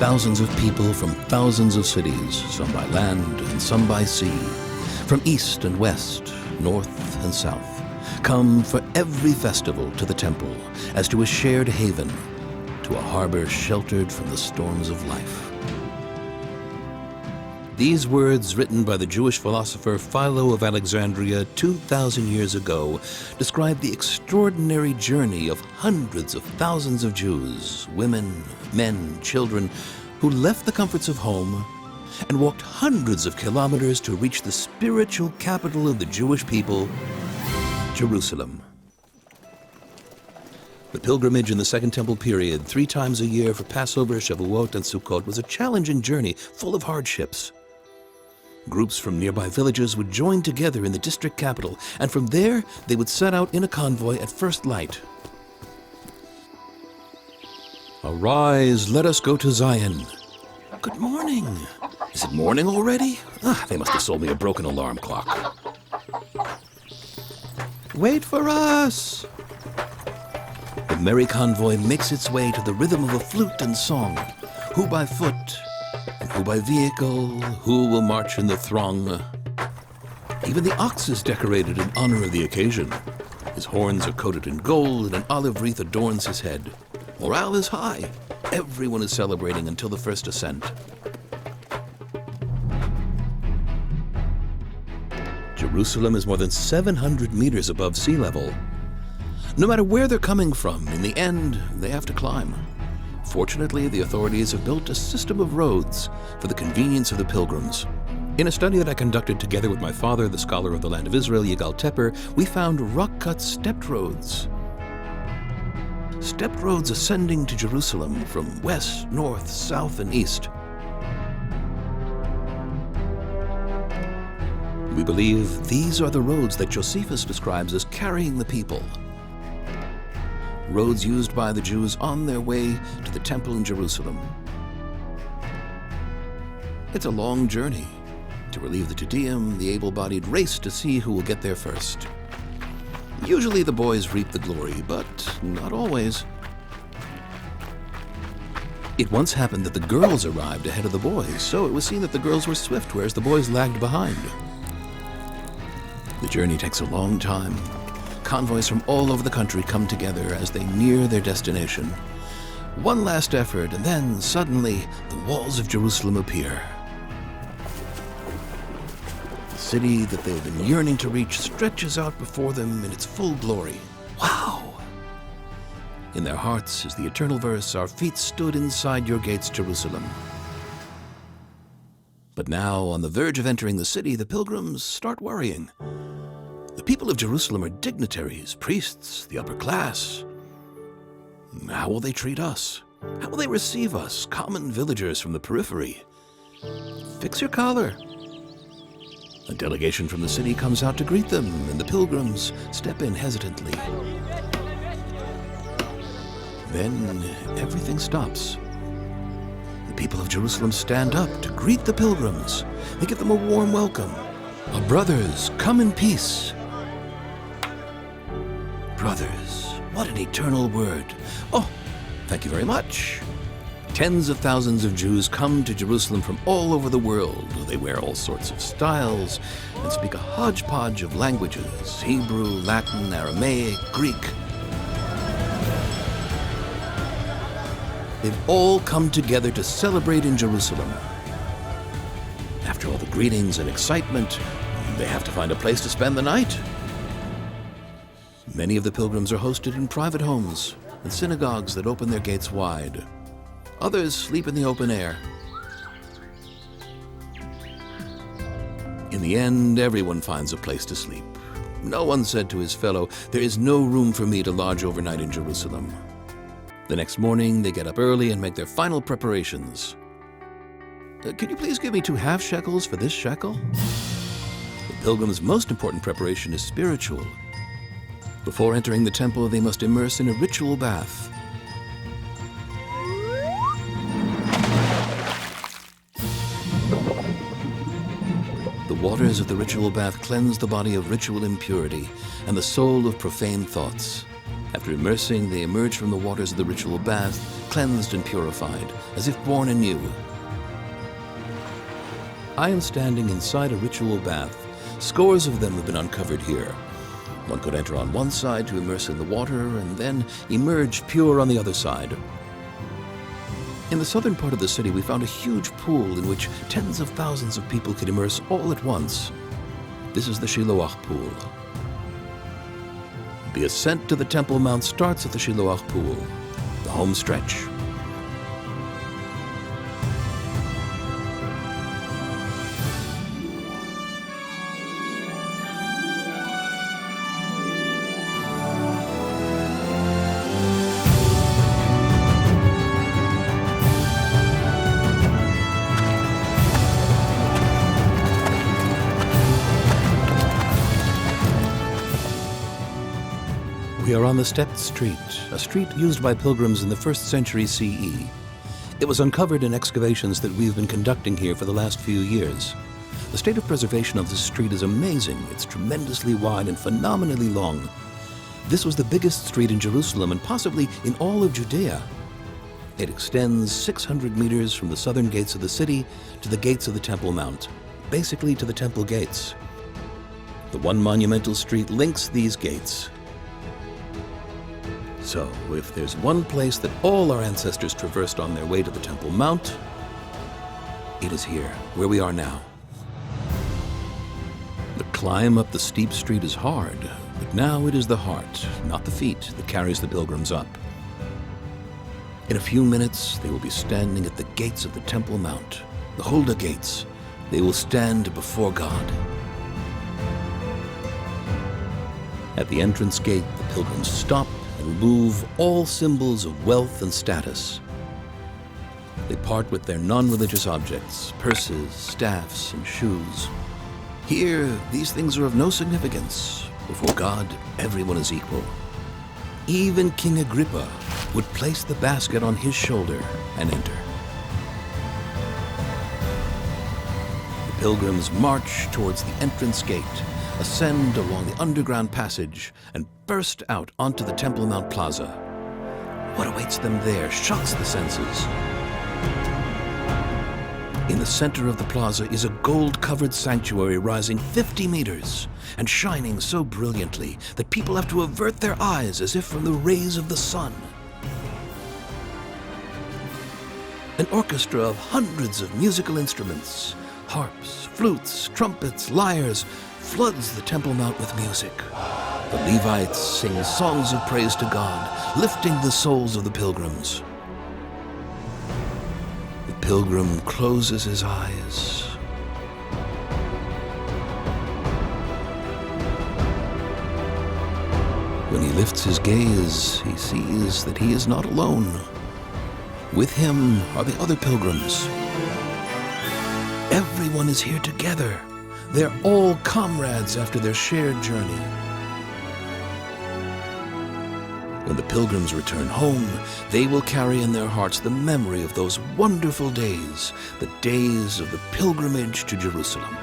thousands of people from thousands of cities, some by land and some by sea, from east and west, north and south, come for every festival to the temple as to a shared haven, to a harbor sheltered from the storms of life. These words, written by the Jewish philosopher Philo of Alexandria 2,000 years ago, describe the extraordinary journey of hundreds of thousands of Jews, women, men, children, who left the comforts of home and walked hundreds of kilometers to reach the spiritual capital of the Jewish people, Jerusalem. The pilgrimage in the Second Temple period, 3 times a year for Passover, Shavuot, and Sukkot, was a challenging journey full of hardships. Groups from nearby villages would join together in the district capital, and from there they would set out in a convoy at first light. Arise, let us go to Zion. Good morning. Is it morning already? They must have sold me a broken alarm clock. Wait for us! The merry convoy makes its way to the rhythm of a flute and song. Who by foot, and who by vehicle, who will march in the throng? Even the ox is decorated in honor of the occasion. His horns are coated in gold, and an olive wreath adorns his head. Morale is high. Everyone is celebrating until the first ascent. Jerusalem is more than 700 meters above sea level. No matter where they're coming from, in the end, they have to climb. Fortunately, the authorities have built a system of roads for the convenience of the pilgrims. In a study that I conducted together with my father, the scholar of the land of Israel, Yigal, we found rock-cut stepped roads. Stepped roads ascending to Jerusalem from west, north, south, and east. We believe these are the roads that Josephus describes as carrying the people. Roads used by the Jews on their way to the temple in Jerusalem. It's a long journey. To relieve the Judeum, the able-bodied race to see who will get there first. Usually the boys reap the glory, but not always. It once happened that the girls arrived ahead of the boys, so it was seen that the girls were swift, whereas the boys lagged behind. The journey takes a long time. Convoys from all over the country come together as they near their destination. One last effort, and then, suddenly, the walls of Jerusalem appear. The city that they've been yearning to reach stretches out before them in its full glory. Wow! In their hearts is the eternal verse, "Our feet stood inside your gates, Jerusalem." But now, on the verge of entering the city, the pilgrims start worrying. The people of Jerusalem are dignitaries, priests, the upper class. How will they treat us? How will they receive us, common villagers from the periphery? Fix your collar. A delegation from the city comes out to greet them, and the pilgrims step in hesitantly. Then everything stops. The people of Jerusalem stand up to greet the pilgrims. They give them a warm welcome. "Our brothers, come in peace." Brothers, what an eternal word. Oh, thank you very much. Tens of thousands of Jews come to Jerusalem from all over the world. They wear all sorts of styles and speak a hodgepodge of languages: Hebrew, Latin, Aramaic, Greek. They've all come together to celebrate in Jerusalem. After all the greetings and excitement, they have to find a place to spend the night. Many of the pilgrims are hosted in private homes and synagogues that open their gates wide. Others sleep in the open air. In the end, everyone finds a place to sleep. No one said to his fellow, "There is no room for me to lodge overnight in Jerusalem." The next morning, they get up early and make their final preparations. Can you please give me 2 half shekels for this shekel? The pilgrim's most important preparation is spiritual. Before entering the temple, they must immerse in a ritual bath. The waters of the ritual bath cleanse the body of ritual impurity and the soul of profane thoughts. After immersing, they emerge from the waters of the ritual bath, cleansed and purified, as if born anew. I am standing inside a ritual bath. Scores of them have been uncovered here. One could enter on one side to immerse in the water and then emerge pure on the other side. In the southern part of the city, we found a huge pool in which tens of thousands of people could immerse all at once. This is the Shiloach pool. The ascent to the Temple Mount starts at the Shiloach pool, the home stretch. We are on the stepped street, a street used by pilgrims in the 1st century CE. It was uncovered in excavations that we've been conducting here for the last few years. The state of preservation of this street is amazing. It's tremendously wide and phenomenally long. This was the biggest street in Jerusalem and possibly in all of Judea. It extends 600 meters from the southern gates of the city to the gates of the Temple Mount, basically to the temple gates. The one monumental street links these gates. So, if there's one place that all our ancestors traversed on their way to the Temple Mount, it is here, where we are now. The climb up the steep street is hard, but now it is the heart, not the feet, that carries the pilgrims up. In a few minutes, they will be standing at the gates of the Temple Mount, the Huldah gates. They will stand before God. At the entrance gate, the pilgrims stop and remove all symbols of wealth and status. They part with their non-religious objects, purses, staffs, and shoes. Here, these things are of no significance. Before God, everyone is equal. Even King Agrippa would place the basket on his shoulder and enter. The pilgrims march towards the entrance gate, ascend along the underground passage, and burst out onto the Temple Mount Plaza. What awaits them there shocks the senses. In the center of the plaza is a gold-covered sanctuary rising 50 meters and shining so brilliantly that people have to avert their eyes as if from the rays of the sun. An orchestra of hundreds of musical instruments, harps, flutes, trumpets, lyres, floods the Temple Mount with music. The Levites sing songs of praise to God, lifting the souls of the pilgrims. The pilgrim closes his eyes. When he lifts his gaze, he sees that he is not alone. With him are the other pilgrims. Everyone is here together. They're all comrades after their shared journey. When the pilgrims return home, they will carry in their hearts the memory of those wonderful days, the days of the pilgrimage to Jerusalem.